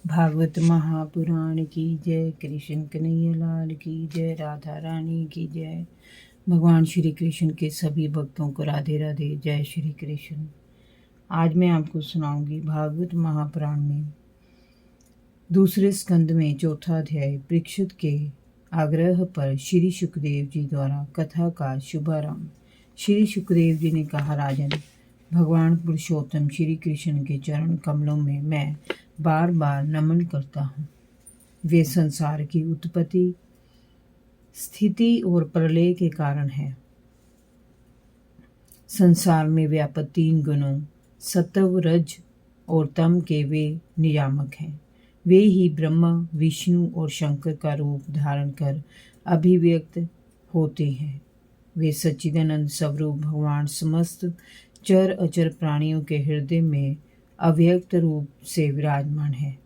भागवत महापुराण की जय। कृष्ण कन्हैया लाल की जय। राधा रानी की जय। भगवान श्री कृष्ण के सभी भक्तों को राधे राधे। जय श्री कृष्ण। आज मैं आपको सुनाऊंगी भागवत महापुराण में दूसरे स्कंद में चौथा अध्याय परीक्षित के आग्रह पर श्री सुखदेव जी द्वारा कथा का शुभारंभ। श्री सुखदेव जी ने कहा, राजन, भगवान पुरुषोत्तम श्री कृष्ण के चरण कमलों में मैं बार बार नमन करता हूँ। वे संसार की उत्पत्ति, स्थिति और प्रलय के कारण है। संसार में व्याप्त 3 गुणों सत्व, रज और तम के वे नियामक हैं। वे ही ब्रह्मा, विष्णु और शंकर का रूप धारण कर अभिव्यक्त होते हैं। वे सच्चिदानंद स्वरूप भगवान समस्त चर अचर प्राणियों के हृदय में अव्यक्त रूप से विराजमान है।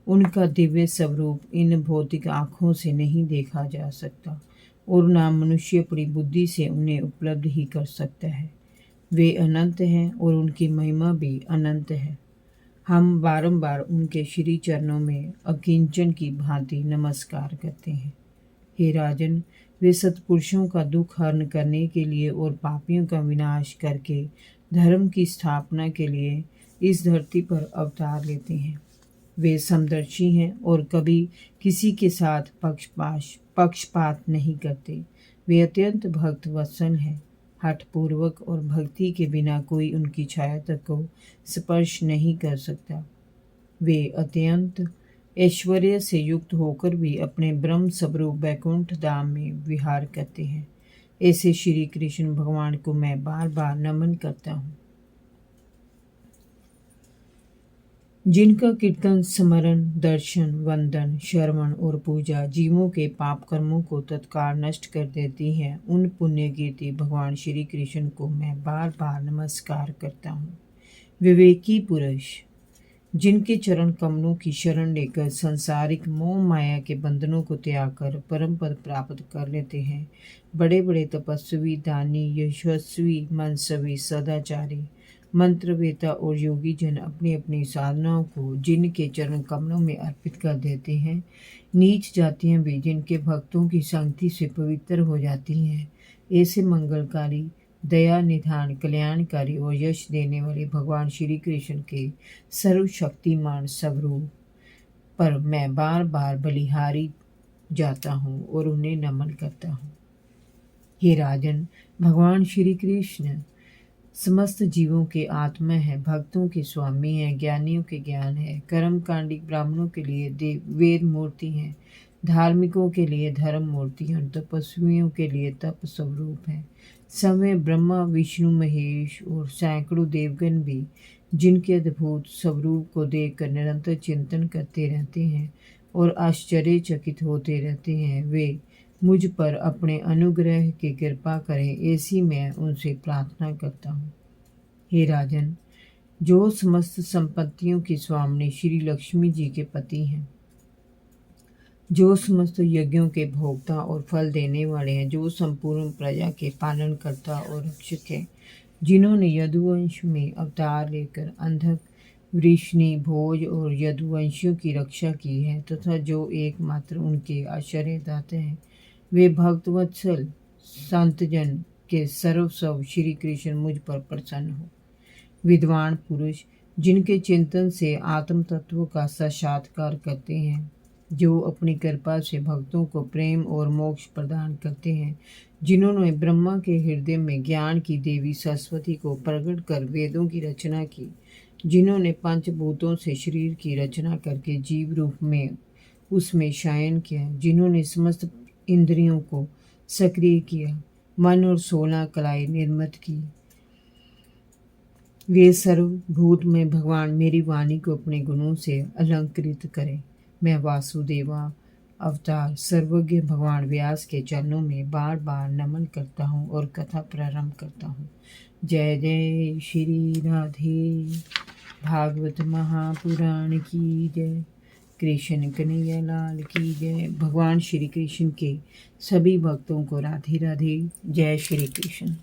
उनका दिव्य स्वरूप इन भौतिक आँखों से नहीं देखा जा सकता और ना मनुष्य अपनी बुद्धि से उन्हें उपलब्ध ही कर सकता है। वे अनंत हैं और उनकी महिमा भी अनंत है। हम बारंबार उनके श्री चरणों में अकिंचन की भांति नमस्कार करते हैं। हे राजन, वे सत्पुरुषों का दुख हरण करने के लिए और पापियों का विनाश करके धर्म की स्थापना के लिए इस धरती पर अवतार लेते हैं। वे समदर्शी हैं और कभी किसी के साथ पक्षपात नहीं करते। वे अत्यंत भक्त वत्सल हैं। हठपूर्वक और भक्ति के बिना कोई उनकी छाया तक को स्पर्श नहीं कर सकता। वे अत्यंत ऐश्वर्य से युक्त होकर भी अपने ब्रह्म स्वरूप वैकुंठ धाम में विहार करते हैं। ऐसे श्री कृष्ण भगवान को मैं बार बार नमन करता हूँ, जिनका कीर्तन, स्मरण, दर्शन, वंदन, श्रवण और पूजा जीवों के पाप कर्मों को तत्काल नष्ट कर देती है। उन पुण्य कीर्ति भगवान श्री कृष्ण को मैं बार बार नमस्कार करता हूँ। विवेकी पुरुष, जिनके चरण कमलों की शरण लेकर सांसारिक मोह माया के बंधनों को त्याग कर परम पद प्राप्त कर लेते हैं। बड़े बड़े तपस्वी, दानी, यशस्वी, मनस्वी, सदाचारी, मंत्रवेता और योगी जन अपनी अपनी साधनाओं को जिनके चरण कमलों में अर्पित कर देते हैं। नीच जातियां भी जिनके भक्तों की संगति से पवित्र हो जाती हैं। ऐसे मंगलकारी, दया निधान, कल्याणकारी और यश देने वाले भगवान श्री कृष्ण के सर्वशक्तिमान स्वरूप पर मैं बार बार बलिहारी जाता हूँ और उन्हें नमन करता हूँ। हे राजन, भगवान श्री कृष्ण समस्त जीवों के आत्मा है, भक्तों के स्वामी हैं, ज्ञानियों के ज्ञान है, कर्मकांडिक ब्राह्मणों के लिए वेद मूर्ति हैं, धार्मिकों के लिए धर्म मूर्ति और तपस्वियों के लिए तप स्वरूप है। समय ब्रह्मा, विष्णु, महेश और सैकड़ों देवगण भी जिनके अद्भुत स्वरूप को देखकर निरंतर चिंतन करते रहते हैं और आश्चर्यचकित होते रहते हैं, वे मुझ पर अपने अनुग्रह की कृपा करें, ऐसी मैं उनसे प्रार्थना करता हूँ। हे राजन, जो समस्त संपत्तियों की स्वामिनी श्री लक्ष्मी जी के पति हैं, जो समस्त यज्ञों के भोक्ता और फल देने वाले हैं, जो संपूर्ण प्रजा के पालन करता और रक्षक है, जिन्होंने यदुवंश में अवतार लेकर अंधक, वृष्णि, भोज और यदुवंशियों की रक्षा की है तथा जो एकमात्र उनके आश्रयदाता हैं, वे भक्तवत्सल संतजन के सर्वस्व श्री कृष्ण मुझ पर प्रसन्न हो। विद्वान पुरुष, जिनके चिंतन से आत्म तत्व का साक्षात्कार करते हैं, जो अपनी कृपा से भक्तों को प्रेम और मोक्ष प्रदान करते हैं, जिन्होंने ब्रह्मा के हृदय में ज्ञान की देवी सरस्वती को प्रकट कर वेदों की रचना की, जिन्होंने पंचभूतों से शरीर की रचना करके जीव रूप में उसमें शयन किया, जिन्होंने समस्त इंद्रियों को सक्रिय किया, मन और 16 कलाएं निर्मित की, वे सर्वभूत में भगवान मेरी वाणी को अपने गुणों से अलंकृत करें। मैं वासुदेवा अवतार सर्वज्ञ भगवान व्यास के चरणों में बार बार नमन करता हूँ और कथा प्रारंभ करता हूँ। जय जय श्री राधे। भागवत महापुराण की जय। कृष्ण कन्हैया लाल की जय। भगवान श्री कृष्ण के सभी भक्तों को राधे राधे। जय श्री कृष्ण।